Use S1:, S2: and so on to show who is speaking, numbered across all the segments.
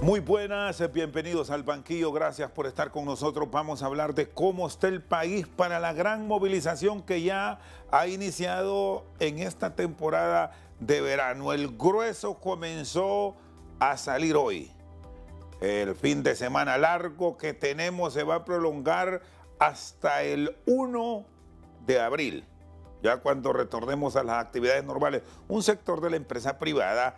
S1: Muy buenas, bienvenidos al banquillo, gracias por estar con nosotros. Vamos a hablar de cómo está el país para la gran movilización que ya ha iniciado en esta temporada de verano. El grueso comenzó a salir hoy. El fin de semana largo que tenemos se va a prolongar hasta el 1 de abril. Ya cuando retornemos a las actividades normales, un sector de la empresa privada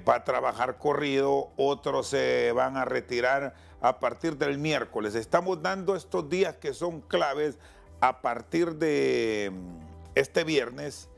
S1: va a trabajar corrido, otros se van a retirar a partir del miércoles. Estamos dando estos días que son claves a partir de este viernes,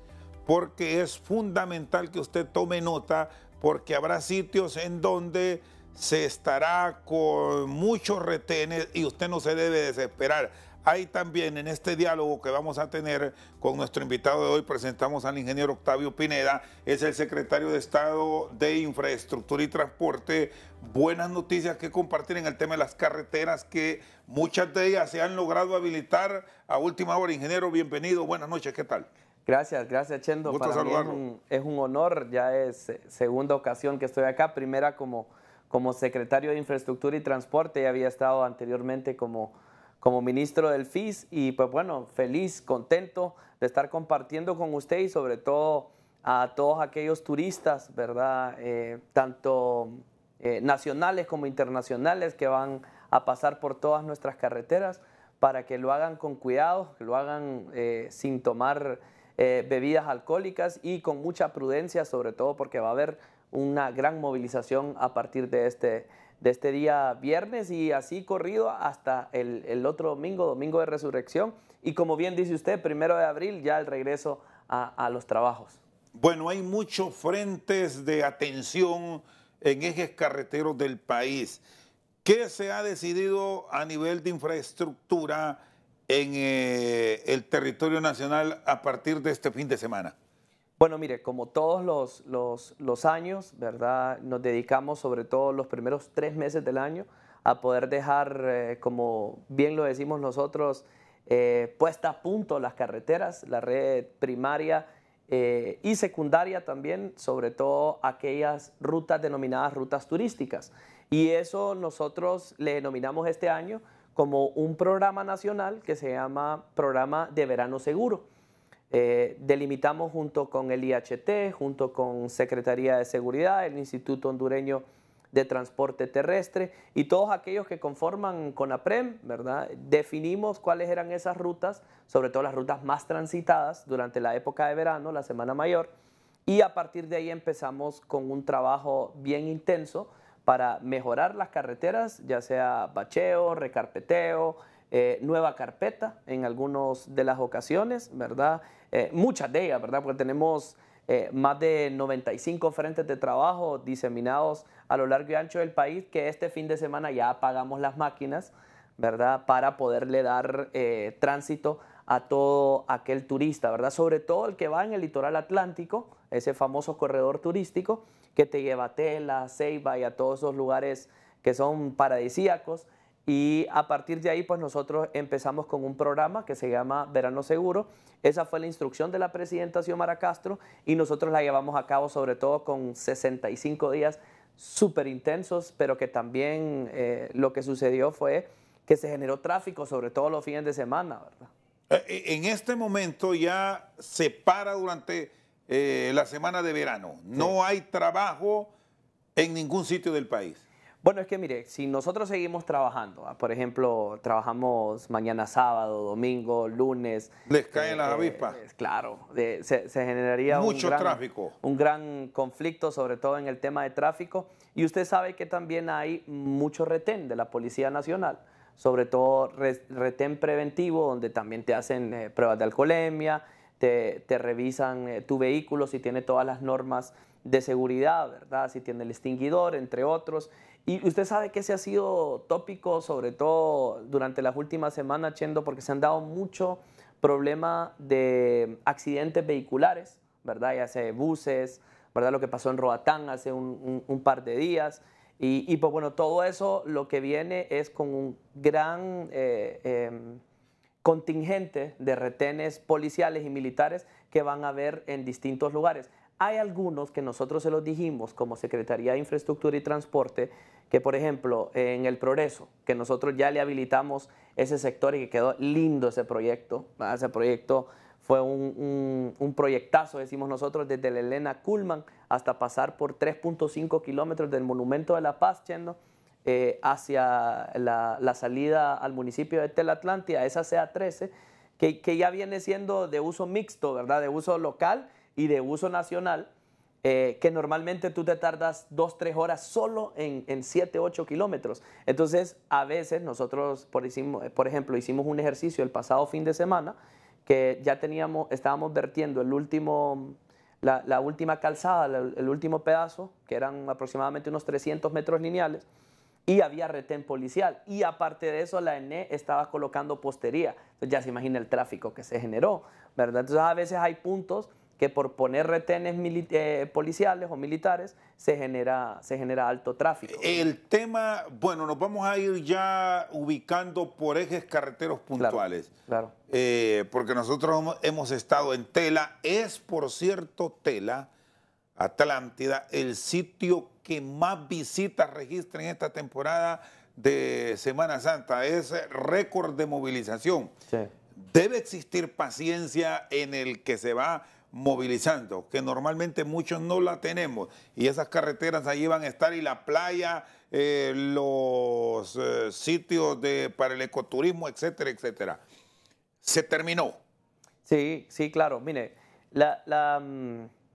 S1: porque es fundamental que usted tome nota, porque habrá sitios en donde se estará con muchos retenes y usted no se debe desesperar. Hay también en este diálogo que vamos a tener con nuestro invitado de hoy, presentamos al ingeniero Octavio Pineda, es el secretario de Estado de Infraestructura y Transporte. Buenas noticias que compartir en el tema de las carreteras, que muchas de ellas se han logrado habilitar a última hora. Ingeniero, bienvenido, buenas noches, ¿qué tal?
S2: Gracias, Chendo.
S1: Gusto
S2: Para
S1: saludarlo.
S2: mí es un honor, ya es segunda ocasión que estoy acá, primera como secretario de Infraestructura y Transporte, ya había estado anteriormente como ministro del FIS y pues bueno, feliz, contento de estar compartiendo con usted y sobre todo a todos aquellos turistas, ¿verdad? Tanto nacionales como internacionales que van a pasar por todas nuestras carreteras para que lo hagan con cuidado, que lo hagan sin tomar bebidas alcohólicas y con mucha prudencia, sobre todo porque va a haber una gran movilización a partir de este día viernes y así corrido hasta el otro domingo de Resurrección. Y como bien dice usted, 1 de abril ya el regreso a los trabajos.
S1: Bueno, hay muchos frentes de atención en ejes carreteros del país. ¿Qué se ha decidido a nivel de infraestructura en el territorio nacional a partir de este fin de semana?
S2: Bueno, mire, como todos los años, ¿verdad? Nos dedicamos sobre todo los primeros 3 meses del año a poder dejar, como bien lo decimos nosotros, puesta a punto las carreteras, la red primaria y secundaria también, sobre todo aquellas rutas denominadas rutas turísticas. Y eso nosotros le denominamos este año como un programa nacional que se llama Programa de Verano Seguro. Delimitamos junto con el IHT, junto con Secretaría de Seguridad, el Instituto Hondureño de Transporte Terrestre y todos aquellos que conforman CONAPREM, ¿verdad? Definimos cuáles eran esas rutas, sobre todo las rutas más transitadas durante la época de verano, la Semana Mayor, y a partir de ahí empezamos con un trabajo bien intenso para mejorar las carreteras, ya sea bacheo, recarpeteo, nueva carpeta en algunas de las ocasiones, ¿verdad? Muchas de ellas, ¿verdad? Porque tenemos más de 95 frentes de trabajo diseminados a lo largo y ancho del país, que este fin de semana ya apagamos las máquinas, ¿verdad? Para poderle dar tránsito a todo aquel turista, ¿verdad? Sobre todo el que va en el litoral atlántico, ese famoso corredor turístico que te lleva a Tela, Ceiba y a todos esos lugares que son paradisíacos. Y a partir de ahí, pues nosotros empezamos con un programa que se llama Verano Seguro. Esa fue la instrucción de la presidenta Xiomara Castro y nosotros la llevamos a cabo sobre todo con 65 días súper intensos, pero que también lo que sucedió fue que se generó tráfico, sobre todo los fines de semana, ¿verdad?
S1: En este momento ya se para durante la semana de verano. No hay trabajo en ningún sitio del país.
S2: Bueno, es que mire, si nosotros seguimos trabajando, por ejemplo, trabajamos mañana sábado, domingo, lunes.
S1: Les caen las avispas.
S2: Claro, se generaría
S1: mucho tráfico.
S2: Un gran conflicto, sobre todo en el tema de tráfico. Y usted sabe que también hay mucho retén de la Policía Nacional, sobre todo retén preventivo, donde también te hacen pruebas de alcoholemia, te revisan tu vehículo si tiene todas las normas de seguridad, ¿verdad? Si tiene el extinguidor, entre otros. Y usted sabe que ese ha sido tópico, sobre todo durante las últimas semanas, Chendo, porque se han dado mucho problema de accidentes vehiculares, ¿verdad? Ya sea de buses, ¿verdad? Lo que pasó en Roatán hace un par de días. Y pues bueno, todo eso lo que viene es con un gran contingente de retenes policiales y militares que van a haber en distintos lugares. Hay algunos que nosotros se los dijimos como Secretaría de Infraestructura y Transporte que, por ejemplo, en el Progreso, que nosotros ya le habilitamos ese sector y que quedó lindo ese proyecto. ¿Verdad? Ese proyecto fue un proyectazo, decimos nosotros, desde la Elena Kuhlman hasta pasar por 3.5 kilómetros del Monumento de la Paz, Chendo, hacia la salida al municipio de Tel Atlántida, esa CA13, que ya viene siendo de uso mixto, ¿verdad? De uso local y de uso nacional, que normalmente tú te tardas 2-3 horas solo en 7-8 kilómetros. Entonces, a veces nosotros, por ejemplo, hicimos un ejercicio el pasado fin de semana que ya estábamos vertiendo la última calzada, el último pedazo, que eran aproximadamente unos 300 metros lineales, y había retén policial. Y aparte de eso, la ENE estaba colocando postería. Entonces ya se imagina el tráfico que se generó, ¿verdad? Entonces a veces hay puntos que por poner retenes policiales o militares se genera alto tráfico.
S1: El tema, bueno, nos vamos a ir ya ubicando por ejes carreteros puntuales.
S2: Claro.
S1: Porque nosotros hemos estado en Tela. Es, por cierto, Tela, Atlántida, el sitio que más visitas registra en esta temporada de Semana Santa. Es récord de movilización.
S2: Sí.
S1: Debe existir paciencia en el que se va movilizando, que normalmente muchos no la tenemos, y esas carreteras ahí van a estar, y la playa, los sitios para el ecoturismo, etcétera, etcétera. Se terminó.
S2: Sí, sí, claro. Mire, la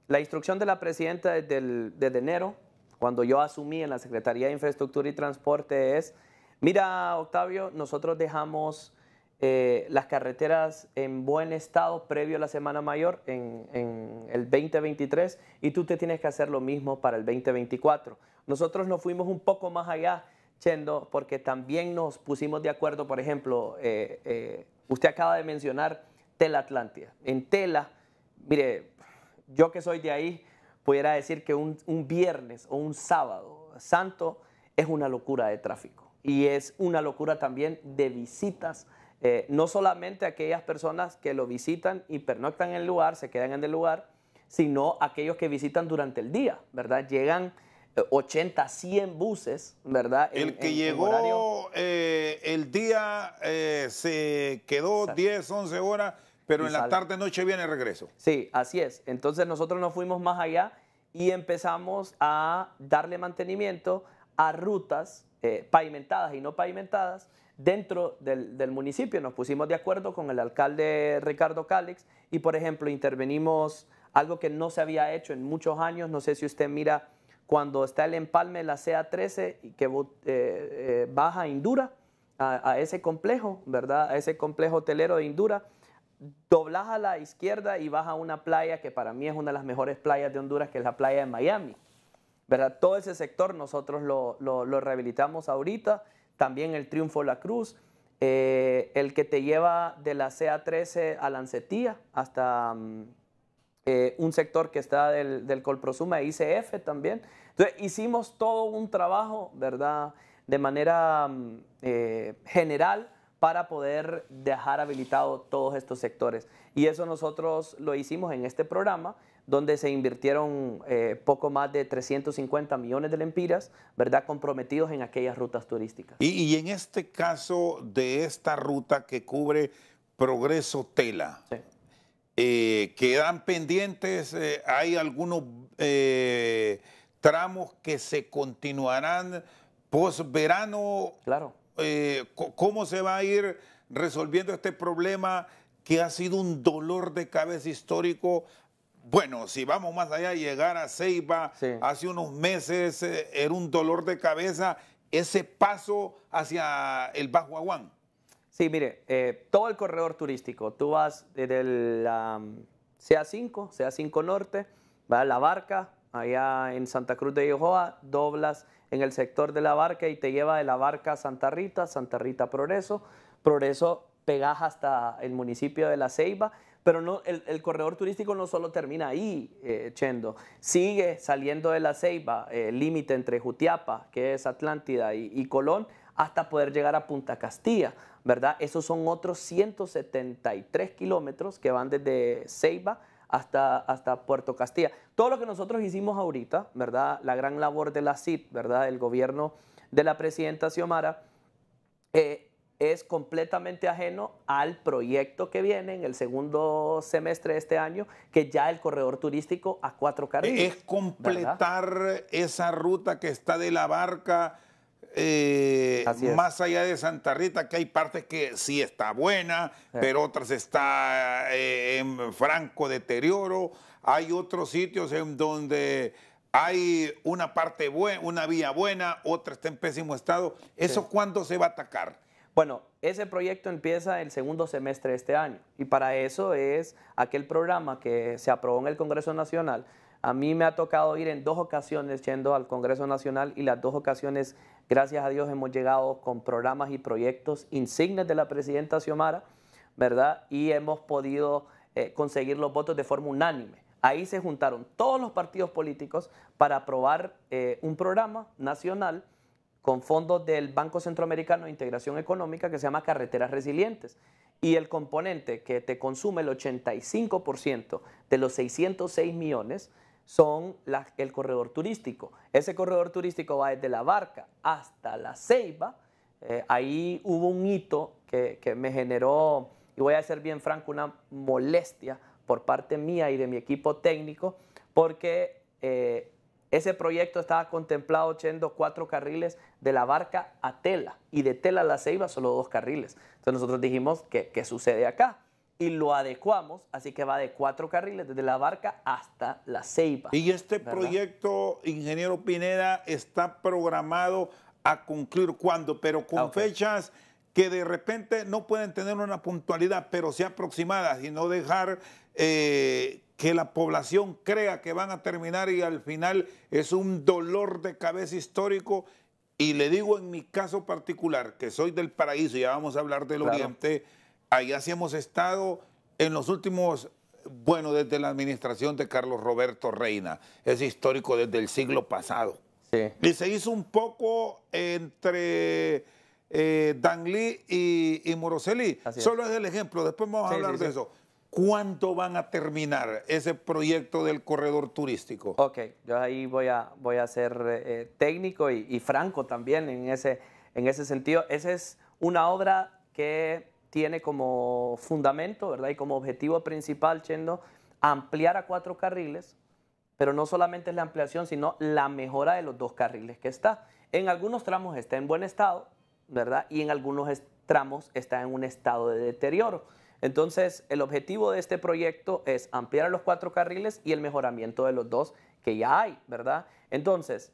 S2: instrucción de la presidenta desde enero, cuando yo asumí en la Secretaría de Infraestructura y Transporte, es, mira, Octavio, nosotros dejamos las carreteras en buen estado previo a la Semana Mayor en el 2023, y tú te tienes que hacer lo mismo para el 2024. Nosotros nos fuimos un poco más allá, Chendo, porque también nos pusimos de acuerdo. Por ejemplo, usted acaba de mencionar Tela Atlántida. En Tela, mire, yo que soy de ahí, pudiera decir que un viernes o un sábado santo es una locura de tráfico, y es una locura también de visitas. No solamente aquellas personas que lo visitan y pernoctan en el lugar, se quedan en el lugar, sino aquellos que visitan durante el día, ¿verdad? Llegan 80, 100 buses, ¿verdad?
S1: El que llegó el día se quedó 10, 11 horas, pero en la tarde, noche viene el regreso.
S2: Sí, así es. Entonces nosotros nos fuimos más allá y empezamos a darle mantenimiento a rutas pavimentadas y no pavimentadas dentro del municipio. Nos pusimos de acuerdo con el alcalde Ricardo Calix y, por ejemplo, intervenimos algo que no se había hecho en muchos años. No sé si usted mira cuando está el empalme de la CA13 y que baja a Indura, a ese complejo, ¿verdad? A ese complejo hotelero de Indura. Doblas a la izquierda y vas a una playa que para mí es una de las mejores playas de Honduras, que es la playa de Miami, ¿verdad? Todo ese sector nosotros lo rehabilitamos ahorita. También el Triunfo La Cruz, el que te lleva de la CA13 a Lancetía hasta un sector que está del Colprosuma, ICF también. Entonces hicimos todo un trabajo, ¿verdad?, de manera general, para poder dejar habilitado todos estos sectores. Y eso nosotros lo hicimos en este programa, donde se invirtieron poco más de 350 millones de lempiras, ¿verdad?, comprometidos en aquellas rutas turísticas.
S1: Y en este caso de esta ruta que cubre Progreso Tela, sí, quedan pendientes, hay algunos tramos que se continuarán post verano.
S2: Claro.
S1: ¿Cómo se va a ir resolviendo este problema que ha sido un dolor de cabeza histórico? Bueno, si vamos más allá, llegar a Ceiba, sí, hace unos meses era un dolor de cabeza ese paso hacia el Bajo Aguán.
S2: Sí, mire, todo el corredor turístico, tú vas desde la CA5 Norte, va a La Barca, allá en Santa Cruz de Yojoa, doblas en el sector de La Barca y te lleva de La Barca a Santa Rita Progreso, pegas hasta el municipio de La Ceiba, pero no, el corredor turístico no solo termina ahí, Chendo, sigue saliendo de La Ceiba, límite entre Jutiapa, que es Atlántida, y Colón, hasta poder llegar a Punta Castilla, ¿verdad? Esos son otros 173 kilómetros que van desde Ceiba hasta Puerto Castilla. Todo lo que nosotros hicimos ahorita, ¿verdad? La gran labor de la CID, ¿verdad? El gobierno de la presidenta Xiomara, es completamente ajeno al proyecto que viene en el segundo semestre de este año, que ya el corredor turístico a 4 carriles.
S1: Es completar, ¿verdad?, esa ruta que está de La Barca más allá de Santa Rita, que hay partes que sí está buena, pero otras está en franco deterioro. Hay otros sitios en donde hay una parte buena, una vía buena, otra está en pésimo estado. ¿Eso cuándo se va a atacar?
S2: Bueno, ese proyecto empieza el segundo semestre de este año y para eso es aquel programa que se aprobó en el Congreso Nacional. A mí me ha tocado ir en 2 ocasiones yendo al Congreso Nacional y las 2 ocasiones, gracias a Dios, hemos llegado con programas y proyectos insignes de la presidenta Xiomara, ¿verdad? Y hemos podido conseguir los votos de forma unánime. Ahí se juntaron todos los partidos políticos para aprobar un programa nacional con fondos del Banco Centroamericano de Integración Económica que se llama Carreteras Resilientes. Y el componente que te consume el 85% de los 606 millones son el corredor turístico. Ese corredor turístico va desde La Barca hasta La Ceiba. Ahí hubo un hito que me generó, y voy a ser bien franco, una molestia por parte mía y de mi equipo técnico, porque ese proyecto estaba contemplado yendo 4 carriles de La Barca a Tela y de Tela a La Ceiba solo 2 carriles. Entonces nosotros dijimos, ¿qué sucede acá? Y lo adecuamos, así que va de 4 carriles desde La Barca hasta La Ceiba.
S1: Y este proyecto, ingeniero Pineda, está programado a concluir ¿cuándo? Pero con fechas que de repente no pueden tener una puntualidad, pero sí aproximadas, y no dejar que la población crea que van a terminar y al final es un dolor de cabeza histórico. Y le digo en mi caso particular, que soy del Paraíso, ya vamos a hablar del Oriente, allá sí hemos estado en los últimos, bueno, desde la administración de Carlos Roberto Reina, es histórico desde el siglo pasado. Sí. Y se hizo un poco entre Danlí y Morosselí. Solo es el ejemplo, después vamos a hablar de eso. ¿Cuándo van a terminar ese proyecto del corredor turístico?
S2: Ok, yo ahí voy a ser técnico y franco también en ese sentido. Esa es una obra que tiene como fundamento, ¿verdad? Y como objetivo principal, Chendo, ampliar a 4 carriles, pero no solamente es la ampliación, sino la mejora de los 2 carriles que está. En algunos tramos está en buen estado, ¿verdad? Y en algunos tramos está en un estado de deterioro. Entonces, el objetivo de este proyecto es ampliar a los 4 carriles y el mejoramiento de los 2 que ya hay, ¿verdad? Entonces,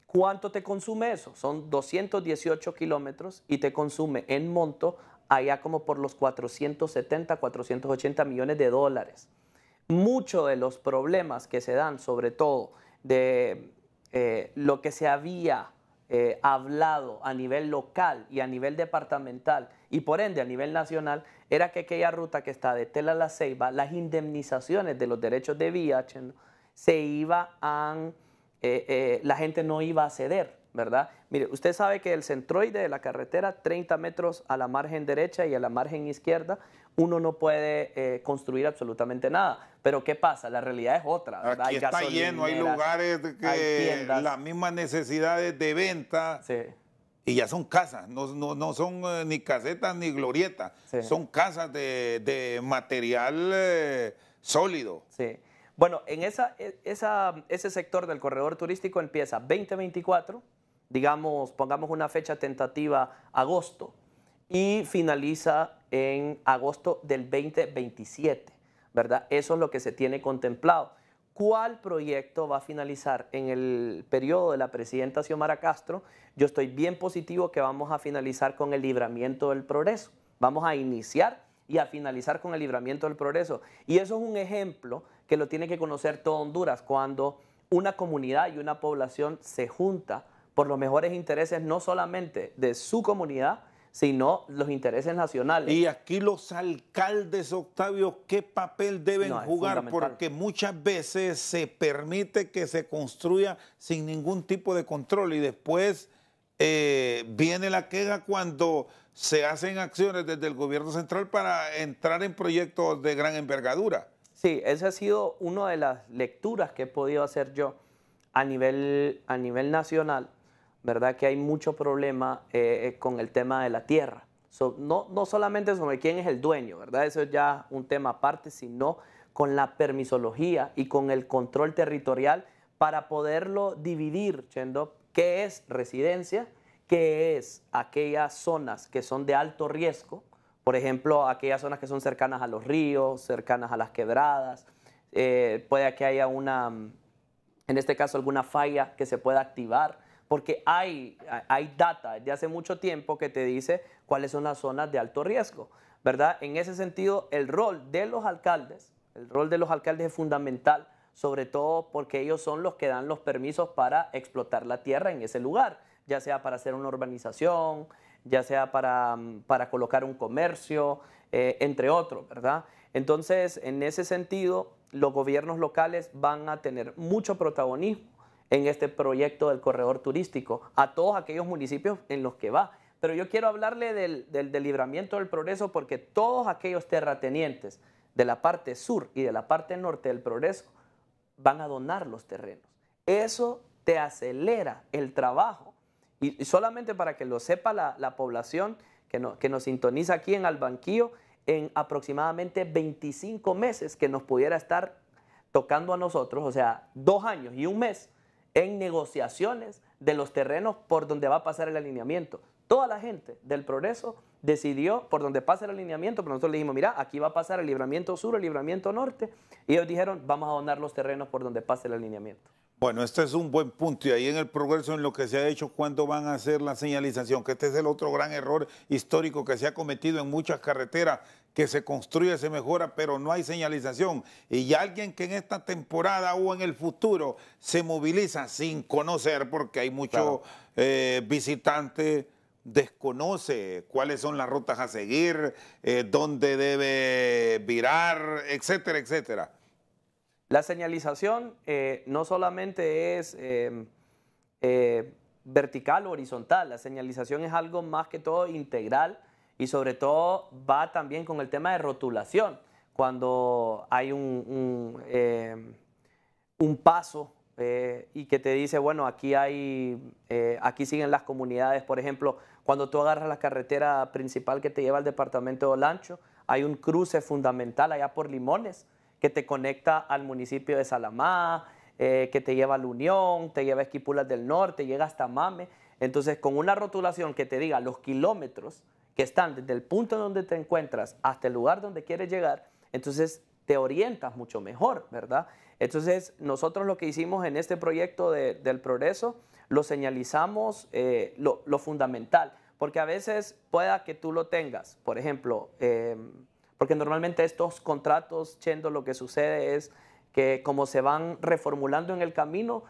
S2: ¿cuánto te consume eso? Son 218 kilómetros y te consume en monto allá como por los 470, 480 millones de dólares. Muchos de los problemas que se dan, sobre todo de lo que se había hablado a nivel local y a nivel departamental y por ende a nivel nacional, era que aquella ruta que está de Tela a La Ceiba, las indemnizaciones de los derechos de vía se iba a, la gente no iba a ceder, ¿verdad? Mire, usted sabe que el centroide de la carretera, 30 metros a la margen derecha y a la margen izquierda, uno no puede construir absolutamente nada. Pero ¿qué pasa? La realidad es otra, ¿verdad?
S1: Aquí está lleno, hay lugares que las mismas necesidades de venta y ya son casas, no son ni casetas ni glorietas, son casas de material sólido.
S2: Sí. Bueno, en ese sector del corredor turístico empieza 2024, digamos, pongamos una fecha tentativa, agosto, y finaliza en agosto del 2027, ¿verdad? Eso es lo que se tiene contemplado. ¿Cuál proyecto va a finalizar en el periodo de la presidenta Xiomara Castro? Yo estoy bien positivo que vamos a finalizar con el Libramiento del Progreso. Vamos a iniciar y a finalizar con el Libramiento del Progreso. Y eso es un ejemplo que lo tiene que conocer todo Honduras, cuando una comunidad y una población se junta por los mejores intereses no solamente de su comunidad, sino los intereses nacionales.
S1: Y aquí los alcaldes, Octavio, ¿qué papel deben jugar? Porque muchas veces se permite que se construya sin ningún tipo de control y después viene la queja cuando se hacen acciones desde el gobierno central para entrar en proyectos de gran envergadura.
S2: Sí, esa ha sido una de las lecturas que he podido hacer yo a nivel nacional, ¿verdad? Que hay mucho problema con el tema de la tierra. No solamente sobre quién es el dueño, ¿verdad? Eso es ya un tema aparte, sino con la permisología y con el control territorial para poderlo dividir, Chendo, qué es residencia, qué es aquellas zonas que son de alto riesgo, por ejemplo, aquellas zonas que son cercanas a los ríos, cercanas a las quebradas, puede que haya en este caso, alguna falla que se pueda activar, porque hay data de hace mucho tiempo que te dice cuáles son las zonas de alto riesgo, ¿verdad? En ese sentido, el rol de los alcaldes es fundamental, sobre todo porque ellos son los que dan los permisos para explotar la tierra en ese lugar, ya sea para hacer una urbanización, ya sea para colocar un comercio, entre otros, ¿verdad? Entonces, en ese sentido, los gobiernos locales van a tener mucho protagonismo en este proyecto del corredor turístico, a todos aquellos municipios en los que va. Pero yo quiero hablarle del Libramiento del Progreso porque todos aquellos terratenientes de la parte sur y de la parte norte del Progreso van a donar los terrenos. Eso te acelera el trabajo. Y solamente para que lo sepa la población que nos sintoniza aquí en Albanquillo, en aproximadamente 25 meses que nos pudiera estar tocando a nosotros, o sea, 2 años y 1 mes en negociaciones de los terrenos por donde va a pasar el alineamiento. Toda la gente del Progreso decidió por donde pasa el alineamiento, pero nosotros le dijimos, mira, aquí va a pasar el libramiento sur, el libramiento norte, y ellos dijeron, vamos a donar los terrenos por donde pase el alineamiento.
S1: Bueno, este es un buen punto y ahí en el progreso en lo que se ha hecho, ¿cuándo van a hacer la señalización? Que este es el otro gran error histórico que se ha cometido en muchas carreteras, que se construye, se mejora, pero no hay señalización. Y alguien que en esta temporada o en el futuro se moviliza sin conocer, porque hay muchos visitantes, desconoce cuáles son las rutas a seguir, dónde debe virar, etcétera, etcétera.
S2: La señalización no solamente es vertical o horizontal, la señalización es algo más que todo integral y sobre todo va también con el tema de rotulación. Cuando hay un paso y que te dice, bueno, aquí siguen las comunidades, por ejemplo, cuando tú agarras la carretera principal que te lleva al departamento de Olancho, hay un cruce fundamental allá por Limones, que te conecta al municipio de Salamá, que te lleva a La Unión, te lleva a Esquipulas del Norte, llega hasta Mame. Entonces, con una rotulación que te diga los kilómetros que están desde el punto en donde te encuentras hasta el lugar donde quieres llegar, entonces te orientas mucho mejor, ¿verdad? Entonces, nosotros lo que hicimos en este proyecto del Progreso, lo señalizamos lo fundamental, porque a veces pueda que tú lo tengas, por ejemplo, porque normalmente estos contratos, Chendo, lo que sucede es que como se van reformulando en el camino,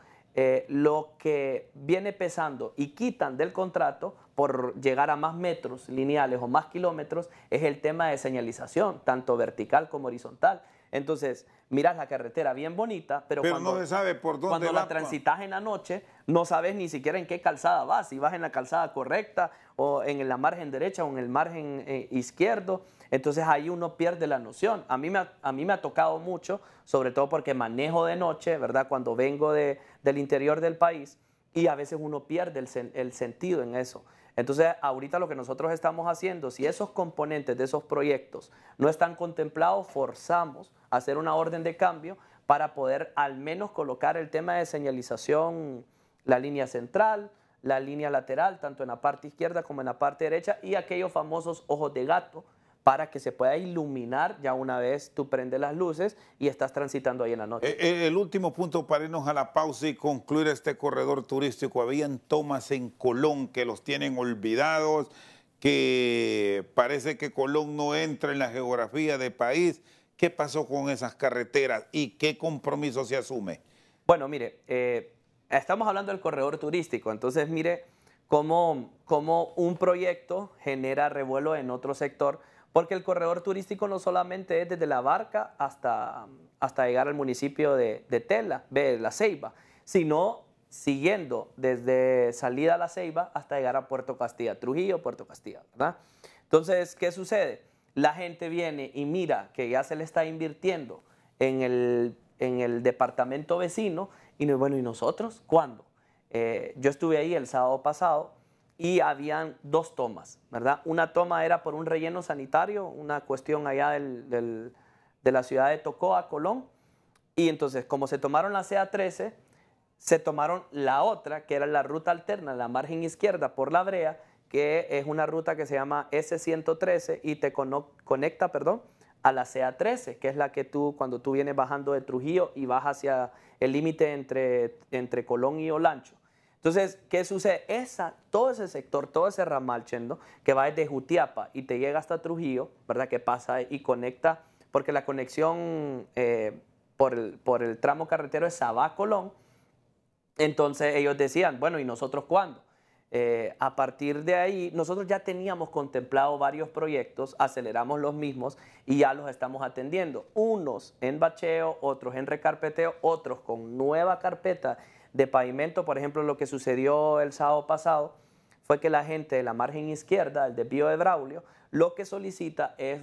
S2: lo que viene pesando y quitan del contrato por llegar a más metros lineales o más kilómetros es el tema de señalización, tanto vertical como horizontal. Entonces, miras la carretera bien bonita, pero cuando,
S1: no se sabe por dónde
S2: cuando la transitas en la noche, no sabes ni siquiera en qué calzada vas, si vas en la calzada correcta o en la margen derecha o en el margen izquierdo. Entonces ahí uno pierde la noción. A mí me ha tocado mucho, sobre todo porque manejo de noche, ¿verdad? Cuando vengo del interior del país y a veces uno pierde el sentido en eso. Entonces, ahorita lo que nosotros estamos haciendo, si esos componentes de esos proyectos no están contemplados, forzamos a hacer una orden de cambio para poder al menos colocar el tema de señalización, la línea central, la línea lateral, tanto en la parte izquierda como en la parte derecha, y aquellos famosos ojos de gato, para que se pueda iluminar ya una vez tú prendes las luces y estás transitando ahí en la noche.
S1: El último punto para irnos a la pausa y concluir este corredor turístico. Habían tomas en Colón que los tienen olvidados, que parece que Colón no entra en la geografía del país. ¿Qué pasó con esas carreteras y qué compromiso se asume?
S2: Bueno, mire, estamos hablando del corredor turístico, entonces mire cómo un proyecto genera revuelo en otro sector, porque el corredor turístico no solamente es desde La Barca hasta llegar al municipio de Tela, de La Ceiba, sino siguiendo desde salida a La Ceiba hasta llegar a Puerto Castilla, Trujillo, Puerto Castilla, ¿verdad? Entonces, ¿qué sucede? La gente viene y mira que ya se le está invirtiendo en el departamento vecino. Y bueno, ¿y nosotros? ¿Cuándo? Yo estuve ahí el sábado pasado y habían dos tomas, ¿verdad? Una toma era por un relleno sanitario, una cuestión allá de la ciudad de Tocoa, Colón. Y entonces, como se tomaron la CA13, se tomaron la otra, que era la ruta alterna, la margen izquierda por La Brea, que es una ruta que se llama S113 y te conecta, perdón, a la CA13, que es la que cuando tú vienes bajando de Trujillo y vas hacia el límite entre Colón y Olancho. Entonces, ¿qué sucede? Todo ese sector, todo ese ramal, Chendo, que va desde Jutiapa y te llega hasta Trujillo, ¿verdad? Que pasa y conecta, porque la conexión por el tramo carretero es Sabá-Colón. Entonces ellos decían, bueno, ¿y nosotros cuándo? A partir de ahí, nosotros ya teníamos contemplado varios proyectos, aceleramos los mismos y ya los estamos atendiendo. Unos en bacheo, otros en recarpeteo, otros con nueva carpeta de pavimento. Por ejemplo, lo que sucedió el sábado pasado fue que la gente de la margen izquierda, el desvío de Braulio, lo que solicita es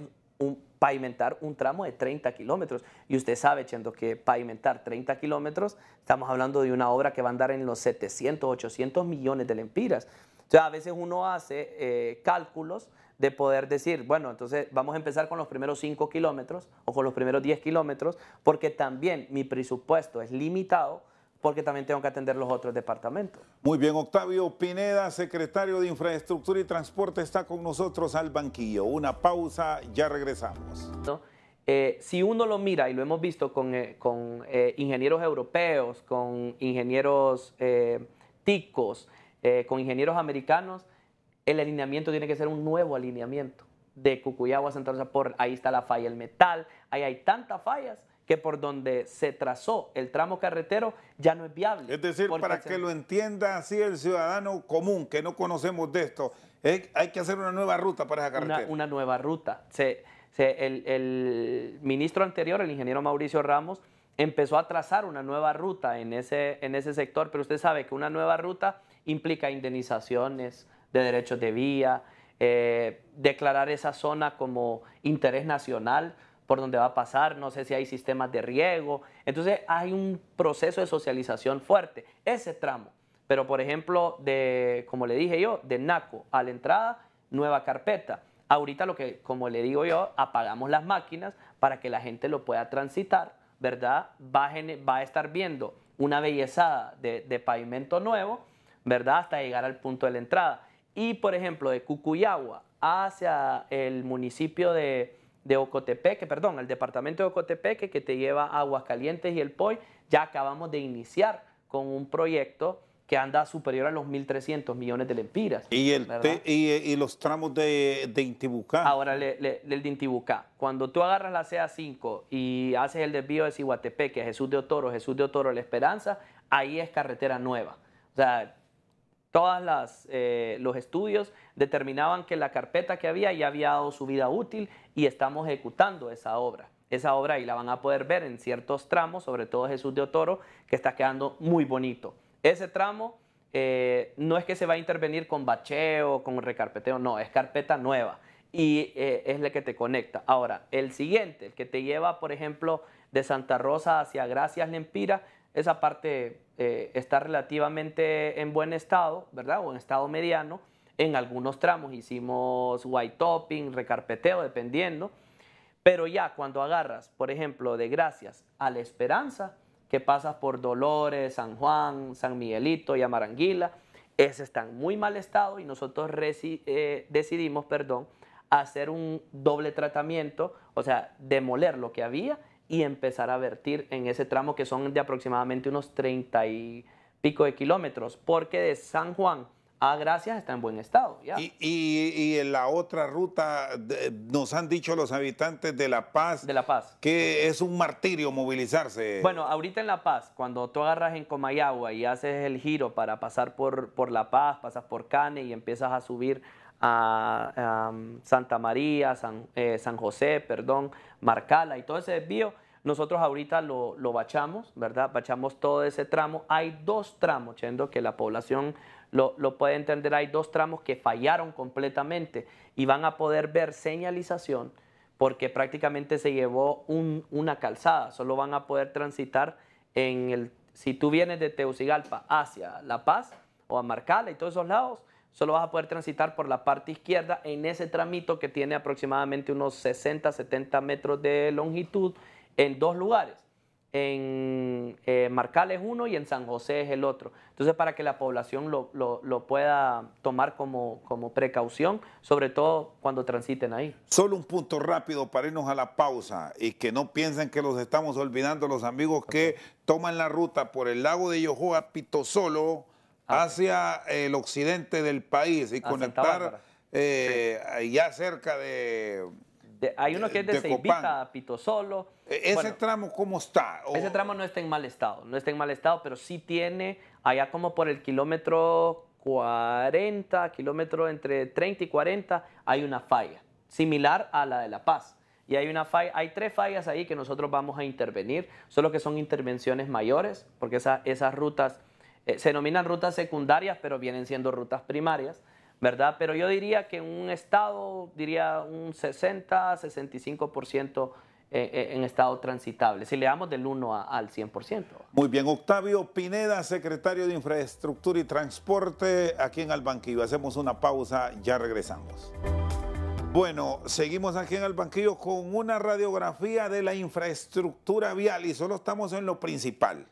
S2: pavimentar un tramo de 30 kilómetros. Y usted sabe, Chendo, que pavimentar 30 kilómetros, estamos hablando de una obra que va a andar en los 700, 800 millones de lempiras. O sea, a veces uno hace cálculos de poder decir, bueno, entonces vamos a empezar con los primeros 5 kilómetros o con los primeros 10 kilómetros, porque también mi presupuesto es limitado, porque también tengo que atender los otros departamentos.
S1: Muy bien, Octavio Pineda, secretario de Infraestructura y Transporte, está con nosotros al banquillo. Una pausa, ya regresamos.
S2: ¿No? Si uno lo mira, y lo hemos visto con ingenieros europeos, con ingenieros ticos, con ingenieros americanos, el alineamiento tiene que ser un nuevo alineamiento de Cucuyagua a Santa Rosa. Ahí está la falla del metal, ahí hay tantas fallas que por donde se trazó el tramo carretero ya no es viable.
S1: Es decir, para que lo entienda así el ciudadano común, que no conocemos de esto, hay que hacer una nueva ruta para esa carretera.
S2: Una nueva ruta. El ministro anterior, el ingeniero Mauricio Ramos, empezó a trazar una nueva ruta en ese sector, pero usted sabe que una nueva ruta implica indemnizaciones de derechos de vía, declarar esa zona como interés nacional por donde va a pasar, no sé si hay sistemas de riego. Entonces hay un proceso de socialización fuerte, ese tramo. Pero por ejemplo, como le dije yo, de Naco a la entrada, nueva carpeta. Ahorita como le digo yo, apagamos las máquinas para que la gente lo pueda transitar, ¿verdad? Va a estar viendo una bellezada de pavimento nuevo, ¿verdad? Hasta llegar al punto de la entrada. Y por ejemplo, de Cucuyagua hacia el municipio de Ocotepeque, perdón, el departamento de Ocotepeque, que te lleva a Aguascalientes y el Poy, ya acabamos de iniciar con un proyecto que anda superior a los 1.300 millones de lempiras.
S1: ¿Y los tramos de Intibucá?
S2: Ahora, el de Intibucá. Cuando tú agarras la CA5 y haces el desvío de Ciguatepeque, Jesús de Otoro, La Esperanza, ahí es carretera nueva. O sea, todos los estudios determinaban que la carpeta que había ya había dado su vida útil y estamos ejecutando esa obra. Esa obra ahí la van a poder ver en ciertos tramos, sobre todo Jesús de Otoro, que está quedando muy bonito. Ese tramo no es que se va a intervenir con bacheo, con recarpeteo, no, es carpeta nueva y es la que te conecta. Ahora, el siguiente, el que te lleva, por ejemplo, de Santa Rosa hacia Gracias Lempira, esa parte está relativamente en buen estado, ¿verdad? O en estado mediano. En algunos tramos hicimos white topping, recarpeteo, dependiendo. Pero ya cuando agarras, por ejemplo, de Gracias a La Esperanza, que pasas por Dolores, San Juan, San Miguelito y Amaranguila, ese está en muy mal estado y nosotros decidimos, hacer un doble tratamiento, o sea, demoler lo que había y empezar a vertir en ese tramo que son de aproximadamente unos 30 y pico de kilómetros, porque de San Juan a Gracias está en buen estado. ¿Ya?
S1: Y en la otra ruta nos han dicho los habitantes de La Paz, que es un martirio movilizarse.
S2: Bueno, ahorita en La Paz, cuando tú agarras en Comayagua y haces el giro para pasar por La Paz, pasas por Cane y empiezas a subir a Santa María, San José, Marcala y todo ese desvío, nosotros ahorita lo bachamos, ¿verdad? Bachamos todo ese tramo. Hay dos tramos, Chendo, que la población lo puede entender. Hay dos tramos que fallaron completamente y van a poder ver señalización porque prácticamente se llevó una calzada. Solo van a poder transitar si tú vienes de Tegucigalpa hacia La Paz o a Marcala y todos esos lados, solo vas a poder transitar por la parte izquierda en ese tramito que tiene aproximadamente unos 60, 70 metros de longitud en dos lugares. En Marcala es uno y en San José es el otro. Entonces, para que la población lo pueda tomar como precaución, sobre todo cuando transiten ahí.
S1: Solo un punto rápido para irnos a la pausa y que no piensen que los estamos olvidando los amigos que toman la ruta por el lago de Yojoa, Pitosolo, hacia el occidente del país y conectar ya cerca
S2: hay uno que es de Ceibita a Pitosolo.
S1: ¿Ese tramo cómo está?
S2: Ese tramo no está en mal estado, no está en mal estado, pero sí tiene allá como por el kilómetro 40, kilómetro entre 30 y 40, hay una falla, similar a la de La Paz. Y hay hay 3 fallas ahí que nosotros vamos a intervenir, solo que son intervenciones mayores, porque esas rutas se denominan rutas secundarias, pero vienen siendo rutas primarias, ¿verdad? Pero yo diría que en un estado, diría un 60-65% en estado transitable, si le damos del 1 al 100%.
S1: Muy bien, Octavio Pineda, secretario de Infraestructura y Transporte, aquí en Albanquillo. Hacemos una pausa, ya regresamos. Bueno, seguimos aquí en Albanquillo con una radiografía de la infraestructura vial y solo estamos en lo principal.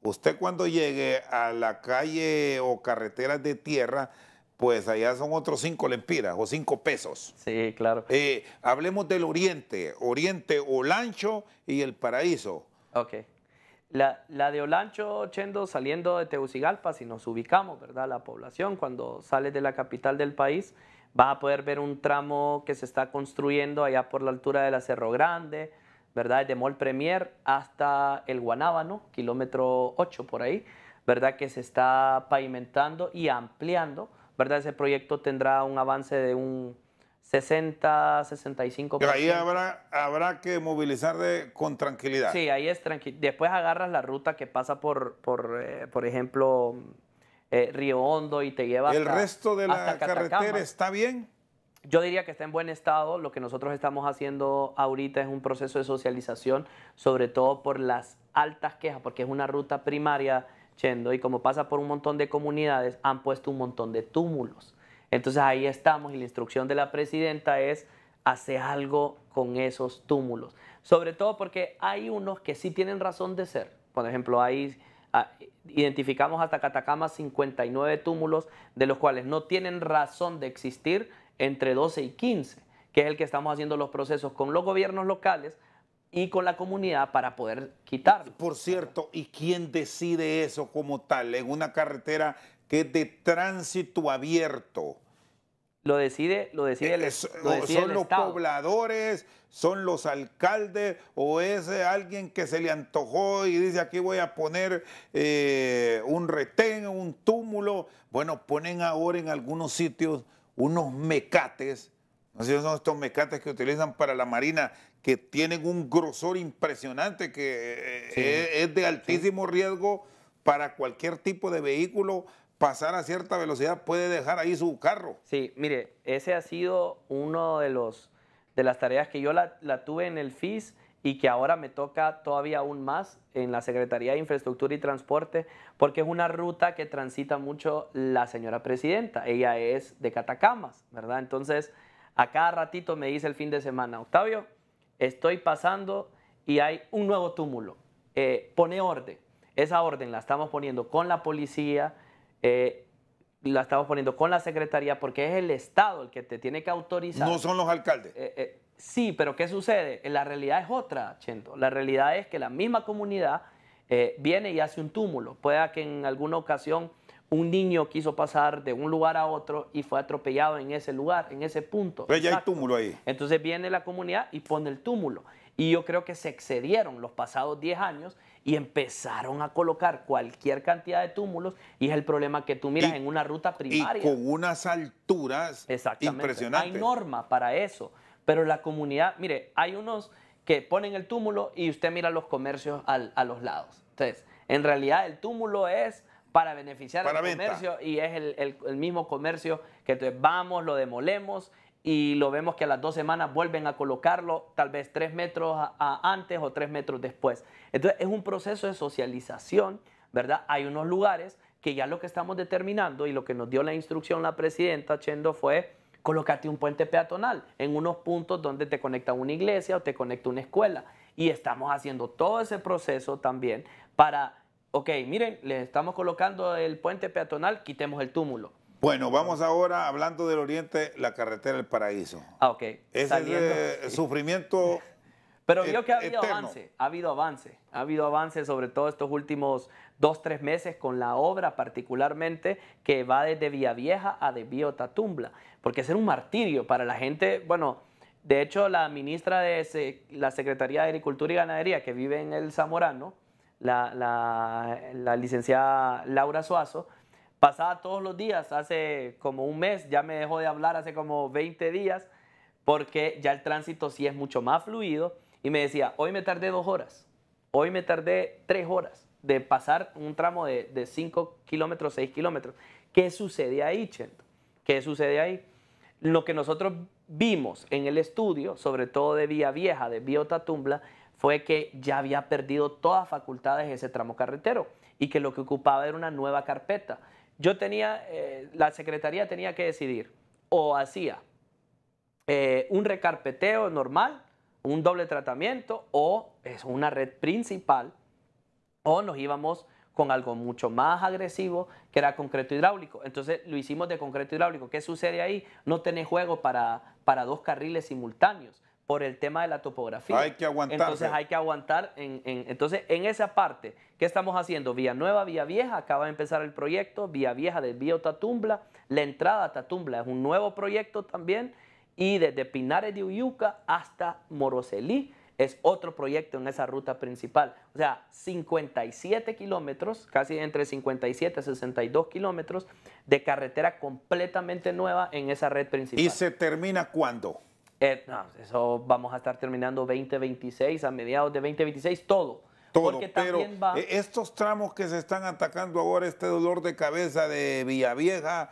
S1: Usted cuando llegue a la calle o carreteras de tierra, pues allá son otros 5 lempiras o 5 pesos.
S2: Sí, claro.
S1: Hablemos del Oriente Olancho y el Paraíso.
S2: Ok. La de Olancho, Chendo, saliendo de Tegucigalpa, si nos ubicamos, ¿verdad? La población, cuando sales de la capital del país, vas a poder ver un tramo que se está construyendo allá por la altura de la Cerro Grande, ¿verdad? Desde Mall Premier hasta el Guanábano, kilómetro 8 por ahí, ¿verdad? Que se está pavimentando y ampliando, ¿verdad? Ese proyecto tendrá un avance de un 60-65%.
S1: Pero ahí habrá que movilizar con tranquilidad.
S2: Sí, ahí es tranquilo. Después agarras la ruta que pasa por ejemplo, Río Hondo y te lleva
S1: ¿El resto de la carretera está bien?
S2: Yo diría que está en buen estado. Lo que nosotros estamos haciendo ahorita es un proceso de socialización, sobre todo por las altas quejas, porque es una ruta primaria, Chendo, y como pasa por un montón de comunidades, han puesto un montón de túmulos. Entonces ahí estamos y la instrucción de la presidenta es hacer algo con esos túmulos. Sobre todo porque hay unos que sí tienen razón de ser. Por ejemplo, identificamos hasta Catacama 59 túmulos, de los cuales no tienen razón de existir entre 12 y 15, que es el que estamos haciendo los procesos con los gobiernos locales y con la comunidad para poder quitarlo.
S1: Por cierto, ¿y quién decide eso como tal en una carretera que es de tránsito abierto?
S2: Lo decide el
S1: ¿Son los pobladores, son los alcaldes o es alguien que se le antojó y dice aquí voy a poner un retén, un túmulo? Bueno, ponen ahora en algunos sitios unos mecates, no sé si son estos mecates que utilizan para la marina, que tienen un grosor impresionante, que es de altísimo riesgo para cualquier tipo de vehículo. Pasar a cierta velocidad puede dejar ahí su carro.
S2: Sí, mire, ese ha sido uno de las tareas que yo la tuve en el FIS y que ahora me toca todavía aún más en la Secretaría de Infraestructura y Transporte, porque es una ruta que transita mucho la señora presidenta. Ella es de Catacamas, ¿verdad? Entonces, a cada ratito me dice el fin de semana, Octavio, estoy pasando y hay un nuevo túmulo. Pone orden. Esa orden la estamos poniendo con la policía, la estamos poniendo con la Secretaría, porque es el Estado el que te tiene que autorizar.
S1: No son los alcaldes.
S2: Sí, pero ¿qué sucede? La realidad es otra, Chento. La realidad es que la misma comunidad viene y hace un túmulo. Puede que en alguna ocasión un niño quiso pasar de un lugar a otro y fue atropellado en ese lugar, en ese punto.
S1: Pero ya hay túmulo ahí.
S2: Entonces viene la comunidad y pone el túmulo. Y yo creo que se excedieron los pasados 10 años y empezaron a colocar cualquier cantidad de túmulos, y es el problema que tú miras en una ruta primaria.
S1: Y con unas alturas impresionantes.
S2: Hay norma para eso, pero la comunidad, mire, hay unos que ponen el túmulo y usted mira los comercios a los lados. Entonces, en realidad el túmulo es para beneficiar al comercio y es el mismo comercio que entonces vamos, lo demolemos y lo vemos que a las 2 semanas vuelven a colocarlo, tal vez 3 metros antes o 3 metros después. Entonces es un proceso de socialización, ¿verdad? Hay unos lugares que ya lo que estamos determinando y lo que nos dio la instrucción la presidenta Chendo fue colócate un puente peatonal en unos puntos donde te conecta una iglesia o te conecta una escuela. Y estamos haciendo todo ese proceso también para, ok, miren, le estamos colocando el puente peatonal, quitemos el túmulo.
S1: Bueno, vamos ahora, hablando del oriente, la carretera del Paraíso.
S2: Ah, ok.
S1: Ese sufrimiento.
S2: Pero vio que ha habido
S1: eterno.
S2: avance, ha habido avance sobre todo estos últimos 2-3 meses con la obra particularmente que va desde Villavieja a de Tatumba, porque es un martirio para la gente. Bueno, de hecho la ministra de la Secretaría de Agricultura y Ganadería que vive en el Zamorano, la licenciada Laura Suazo, pasaba todos los días, hace como un mes, ya me dejó de hablar hace como 20 días, porque ya el tránsito sí es mucho más fluido, y me decía, hoy me tardé 2 horas, hoy me tardé 3 horas de pasar un tramo de 5 kilómetros, 6 kilómetros. ¿Qué sucede ahí, Chendo? ¿Qué sucede ahí? Lo que nosotros vimos en el estudio, sobre todo de Villavieja, de Tatumba, fue que ya había perdido todas facultades ese tramo carretero y que lo que ocupaba era una nueva carpeta. Yo tenía, la Secretaría tenía que decidir, o hacía un recarpeteo normal, un doble tratamiento, o es una red principal, o nos íbamos con algo mucho más agresivo, que era concreto hidráulico. Entonces lo hicimos de concreto hidráulico. ¿Qué sucede ahí? No tenés juego para 2 carriles simultáneos por el tema de la topografía.
S1: Hay que aguantar.
S2: Entonces hay que aguantar. Entonces en esa parte, ¿qué estamos haciendo? Villanueva, Villavieja, acaba de empezar el proyecto, Villavieja de Tatumba, la entrada a Tatumba es un nuevo proyecto también, y desde Pinares de Uyuca hasta Moroselí es otro proyecto en esa ruta principal. O sea, 57 kilómetros, casi entre 57 y 62 kilómetros de carretera completamente nueva en esa red principal.
S1: ¿Y se termina cuándo?
S2: No, eso vamos a estar terminando 2026, a mediados de 2026, todo.
S1: Todo,
S2: porque
S1: pero
S2: también va...
S1: estos tramos que se están atacando ahora, este dolor de cabeza de Villavieja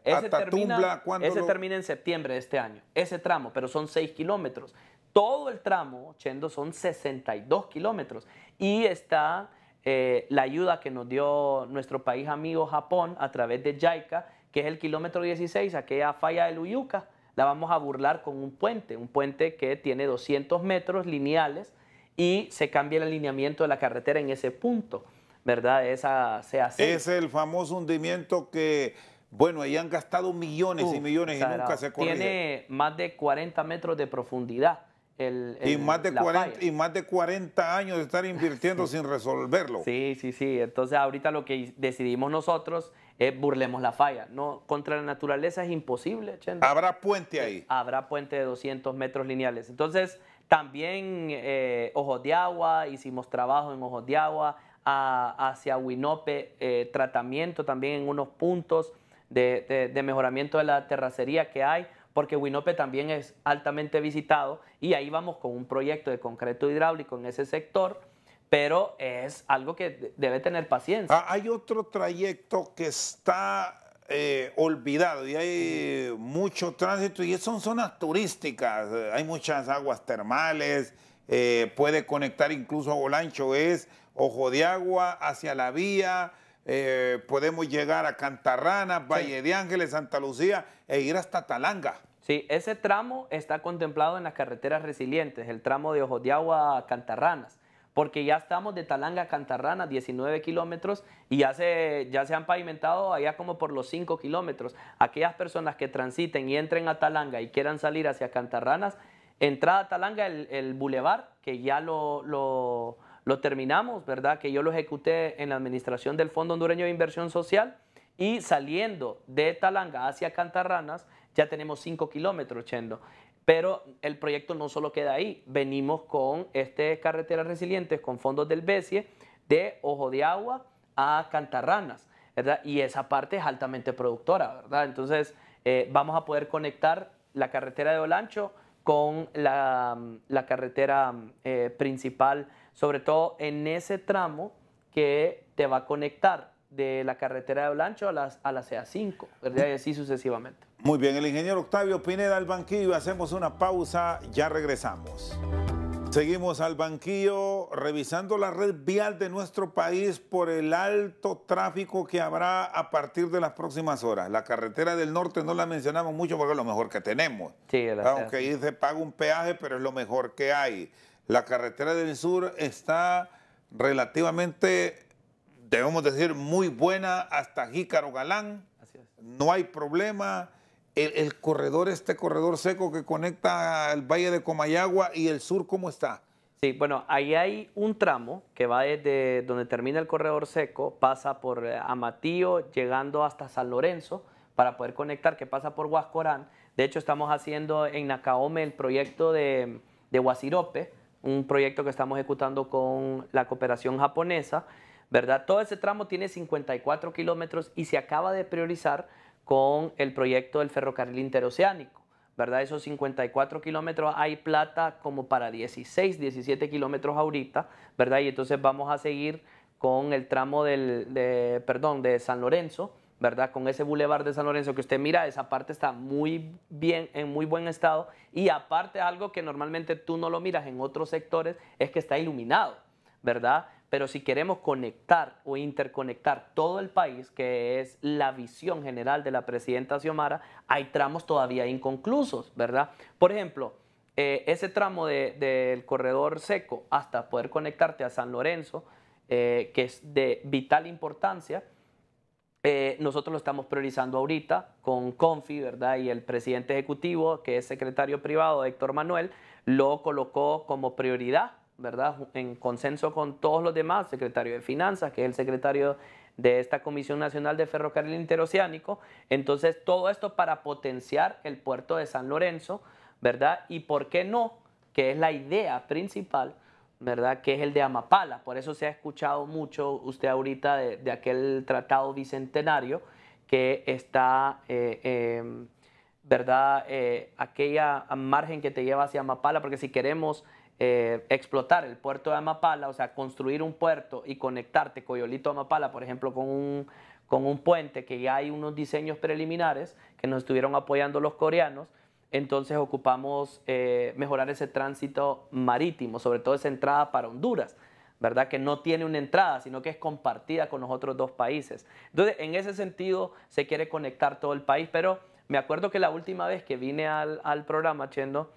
S1: a Tatumba, ¿cuándo
S2: ese termina en septiembre de este año, ese tramo, pero son 6 kilómetros. Todo el tramo, Chendo, son 62 kilómetros. Y está la ayuda que nos dio nuestro país amigo Japón a través de JICA, que es el kilómetro 16, aquella falla del Uyuca. La vamos a burlar con un puente que tiene 200 metros lineales y se cambia el alineamiento de la carretera en ese punto, ¿verdad? Esa se hace.
S1: Es el famoso hundimiento que, bueno, ahí han gastado millones y millones y nunca se corrige.
S2: Tiene más de 40 metros de profundidad.
S1: Y más de 40 años de estar invirtiendo sin resolverlo.
S2: Sí. Entonces ahorita lo que decidimos nosotros es burlemos la falla. No, contra la naturaleza es imposible, Chendo.
S1: ¿Habrá puente ahí?
S2: Habrá puente de 200 metros lineales. Entonces también Ojos de Agua, hicimos trabajo en Ojos de Agua, hacia Huinope, tratamiento también en unos puntos de mejoramiento de la terracería que hay, porque Huinope también es altamente visitado y ahí vamos con un proyecto de concreto hidráulico en ese sector, pero es algo que debe tener paciencia.
S1: Hay otro trayecto que está olvidado y hay mucho tránsito y son zonas turísticas, hay muchas aguas termales, puede conectar incluso a Olancho, es Ojo de Agua hacia la vía. Podemos llegar a Cantarranas, Valle de Ángeles, Santa Lucía e ir hasta Talanga.
S2: Sí, ese tramo está contemplado en las carreteras resilientes, el tramo de Ojos de Agua a Cantarranas, porque ya estamos de Talanga a Cantarranas, 19 kilómetros, y ya se han pavimentado allá como por los 5 kilómetros. Aquellas personas que transiten y entren a Talanga y quieran salir hacia Cantarranas, entrada a Talanga, el bulevar, que ya lo terminamos, ¿verdad? Que yo lo ejecuté en la administración del Fondo Hondureño de Inversión Social, y saliendo de Talanga hacia Cantarranas ya tenemos 5 kilómetros, Chendo. Pero el proyecto no solo queda ahí, venimos con carreteras resilientes con fondos del BESIE de Ojo de Agua a Cantarranas, ¿verdad? Y esa parte es altamente productora, ¿verdad? Entonces vamos a poder conectar la carretera de Olancho con la carretera principal, sobre todo en ese tramo que te va a conectar de la carretera de Olancho a la CA5, ¿verdad? Y así sucesivamente.
S1: Muy bien, el ingeniero Octavio Pineda al banquillo. Hacemos una pausa, ya regresamos. Seguimos al banquillo revisando la red vial de nuestro país por el alto tráfico que habrá a partir de las próximas horas. La carretera del norte no la mencionamos mucho porque es lo mejor que tenemos.
S2: Sí,
S1: aunque ahí se paga un peaje, pero es lo mejor que hay. La carretera del sur está relativamente, debemos decir, muy buena hasta Jícaro Galán.
S2: Así es.
S1: No hay problema. El corredor, este corredor seco que conecta el Valle de Comayagua y el sur, ¿cómo está?
S2: Sí, bueno, ahí hay un tramo que va desde donde termina el corredor seco, pasa por Amatillo, llegando hasta San Lorenzo, para poder conectar, que pasa por Huascorán. De hecho, estamos haciendo en Nacaome el proyecto de Huasirope, un proyecto que estamos ejecutando con la cooperación japonesa, ¿verdad? Todo ese tramo tiene 54 kilómetros y se acaba de priorizar con el proyecto del ferrocarril interoceánico, ¿verdad? Esos 54 kilómetros hay plata como para 16, 17 kilómetros ahorita, ¿verdad? Y entonces vamos a seguir con el tramo de San Lorenzo, ¿verdad? Con ese bulevar de San Lorenzo que usted mira, esa parte está muy bien, en muy buen estado, y aparte algo que normalmente tú no lo miras en otros sectores es que está iluminado, ¿verdad? Pero si queremos conectar o interconectar todo el país, que es la visión general de la presidenta Xiomara, hay tramos todavía inconclusos, ¿verdad? Por ejemplo, ese tramo del corredor seco hasta poder conectarte a San Lorenzo, que es de vital importancia, nosotros lo estamos priorizando ahorita con Confi, ¿verdad? Y el presidente ejecutivo, que es secretario privado, Héctor Manuel, lo colocó como prioridad, ¿verdad? En consenso con todos los demás, secretario de Finanzas, que es el secretario de esta Comisión Nacional de Ferrocarril Interoceánico. Entonces, todo esto para potenciar el puerto de San Lorenzo, ¿verdad? Y por qué no, que es la idea principal, ¿verdad? Que es el de Amapala. Por eso se ha escuchado mucho usted ahorita de aquel tratado bicentenario que está, ¿verdad? Aquella margen que te lleva hacia Amapala, porque si queremos explotar el puerto de Amapala, o sea, construir un puerto y conectarte Coyolito a Amapala, por ejemplo, con un puente que ya hay unos diseños preliminares que nos estuvieron apoyando los coreanos, entonces ocupamos mejorar ese tránsito marítimo, sobre todo esa entrada para Honduras, ¿verdad? Que no tiene una entrada, sino que es compartida con los otros dos países. Entonces, en ese sentido, se quiere conectar todo el país, pero me acuerdo que la última vez que vine al programa, Chendo,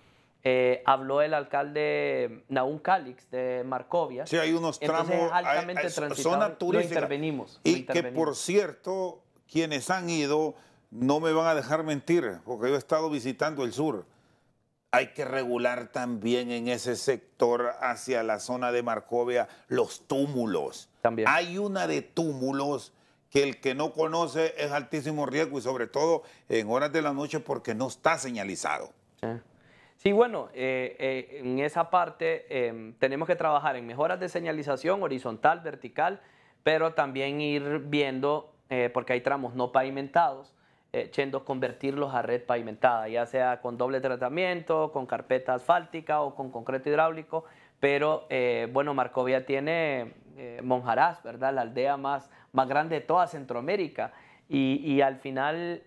S2: habló el alcalde Nahum Calix de Marcovia.
S1: Sí, hay unos tramos,
S2: entonces, altamente
S1: zona turística.
S2: Lo intervenimos.
S1: Que, por cierto, quienes han ido no me van a dejar mentir, porque yo he estado visitando el sur. Hay que regular también en ese sector hacia la zona de Marcovia los túmulos.
S2: También.
S1: Hay una de túmulos que el que no conoce es altísimo riesgo y sobre todo en horas de la noche porque no está señalizado.
S2: Sí. Sí, bueno, en esa parte tenemos que trabajar en mejoras de señalización horizontal, vertical, pero también ir viendo, porque hay tramos no pavimentados, Chendo, convertirlos a red pavimentada, ya sea con doble tratamiento, con carpeta asfáltica o con concreto hidráulico, pero bueno, Marcovia tiene Monjarás, ¿verdad? La aldea más grande de toda Centroamérica, y al final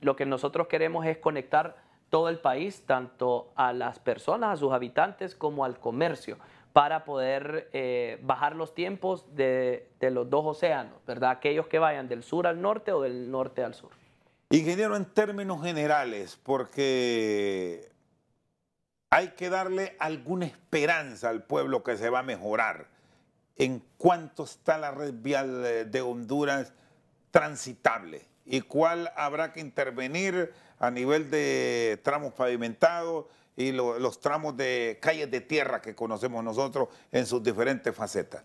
S2: lo que nosotros queremos es conectar todo el país, tanto a las personas, a sus habitantes, como al comercio, para poder bajar los tiempos de los dos océanos, ¿verdad? Aquellos que vayan del sur al norte o del norte al sur.
S1: Ingeniero, en términos generales, porque hay que darle alguna esperanza al pueblo que se va a mejorar. ¿En cuánto está la red vial de Honduras transitable? ¿Y cuál habrá que intervenir a nivel de tramos pavimentados y los tramos de calles de tierra que conocemos nosotros en sus diferentes facetas?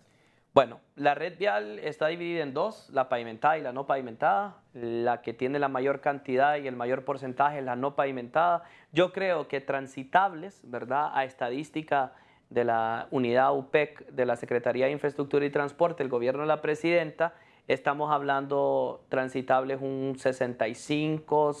S2: Bueno, la red vial está dividida en dos, la pavimentada y la no pavimentada. La que tiene la mayor cantidad y el mayor porcentaje es la no pavimentada. Yo creo que transitables, ¿verdad? A estadística de la unidad UPEC de la Secretaría de Infraestructura y Transporte, el gobierno de la presidenta, estamos hablando transitables un 65,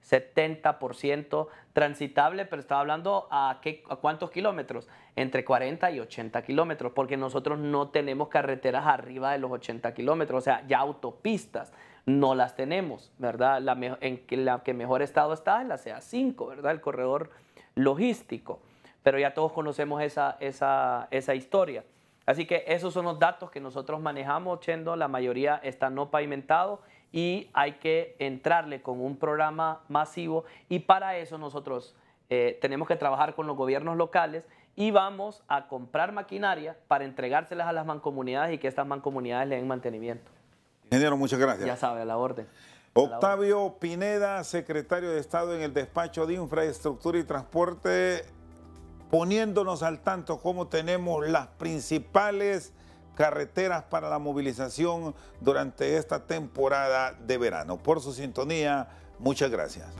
S2: 70% transitable, pero estaba hablando a cuántos kilómetros, entre 40 y 80 kilómetros, porque nosotros no tenemos carreteras arriba de los 80 kilómetros, o sea, ya autopistas no las tenemos, ¿verdad? La que mejor estado está en la CA5, ¿verdad? El corredor logístico, pero ya todos conocemos esa historia. Así que esos son los datos que nosotros manejamos, Chendo. La mayoría está no pavimentado y hay que entrarle con un programa masivo, y para eso nosotros tenemos que trabajar con los gobiernos locales y vamos a comprar maquinaria para entregárselas a las mancomunidades y que estas mancomunidades le den mantenimiento.
S1: Ingeniero, muchas gracias.
S2: Ya sabe, a la orden.
S1: Octavio Pineda, secretario de Estado en el Despacho de Infraestructura y Transporte, poniéndonos al tanto cómo tenemos las principales carreteras para la movilización durante esta temporada de verano. Por su sintonía, muchas gracias.